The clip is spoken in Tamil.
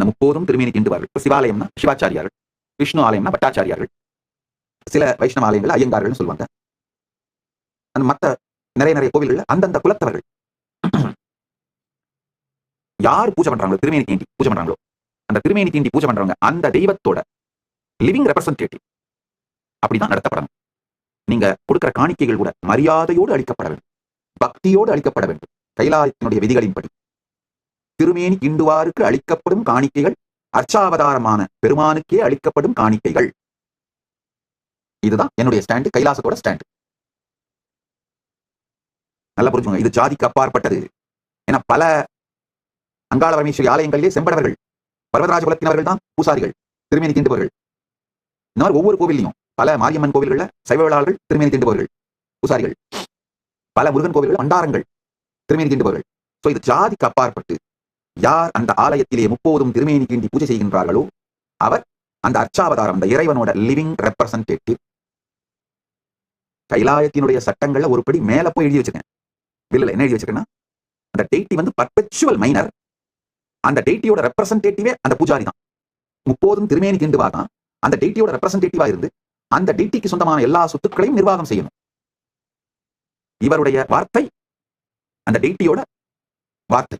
முப்போதும் திருமேனி தீண்டுவார்கள். இப்போ சிவாலயம்னா சிவாச்சாரியார்கள், விஷ்ணு ஆலயம்னா பட்டாச்சாரியார்கள், சில வைஷ்ணவ ஆலயங்கள் ஐயங்கார்கள் சொல்லுவாங்க. அந்த மற்ற நிறைய கோவில்கள் அந்தந்த குலத்தவர்கள் யார் பூஜை பண்றாங்களோ, திருமேனி தீண்டி பூஜை பண்றாங்களோ, அந்த திருமேனி தீண்டி பூஜை பண்றவங்க அந்த தெய்வத்தோட லிவிங் ரெப்ரசன்டேட்டிவ். அப்படிதான் நடத்தப்படணும். நீங்க கொடுக்கிற காணிக்கைகள் கூட மரியாதையோடு அளிக்கப்பட வேண்டும், பக்தியோடு அளிக்கப்பட வேண்டும். கைலாயத்தினுடைய விதிகளின்படி திருமேனி தீண்டுவாருக்கு அளிக்கப்படும் காணிக்கைகள் அர்ச்சாவதாரமான பெருமானுக்கே அளிக்கப்படும் காணிக்கைகள். இதுதான் என்னுடைய ஸ்டாண்டு, கைலாசத்தோட ஸ்டாண்டு. நல்லா புரிஞ்சுங்க, இது ஜாதிக்கு அப்பாற்பட்டது. ஏன்னா பல அங்காள பரமேஸ்வரி ஆலயங்களிலே செம்படவர்கள், பர்வதராஜ குலத்தினவர்கள் தான் பூசாரிகள், திருமேனி தீண்டுபவர்கள். இந்த மாதிரி ஒவ்வொரு கோவிலையும் பல மாரியம்மன் கோவில்கள்ல சைவவேளாளர்கள் திருமேனி தீண்டுபவர்கள் பூசாரிகள், பல முருகன் கோவில்கள் பண்டாரங்கள் திருமேனி தீண்டுபவர்கள். சோ இது ஜாதிக்கு அப்பாற்பட்டு யார் அந்த ஆலயத்திலே முப்போதும் திருமேனி தீண்டி பூஜை செய்கின்றார்களோ அவர் அந்த அர்ச்சாவதாரம், அந்த இறைவனோட லிவிங் ரெப்ரசன்டேட்டிவ். கைலாயத்தினுடைய சட்டங்கள்ல ஒரு படி மேல போய் எழுதி வச்சிருக்கேன். பில்லுல என்ன எழுதி வச்சிருக்கேன்னா, அந்த டெய்டி வந்து பர்பெச்சுவல் மைனர், அந்த டெய்டியோட ரெப்ரசன்டேட்டிவே அந்த பூஜாரி தான். முப்போதும் திருமேனி தீண்டுவா தான் அந்த டெய்டியோட ரெப்ரசன்டேட்டிவா இருந்து அந்த டெய்டிக்கு சொந்தமான எல்லா சொத்துக்களையும் நிர்வாகம் செய்யணும். இவருடைய வார்த்தை அந்த டெய்டியோட வார்த்தை.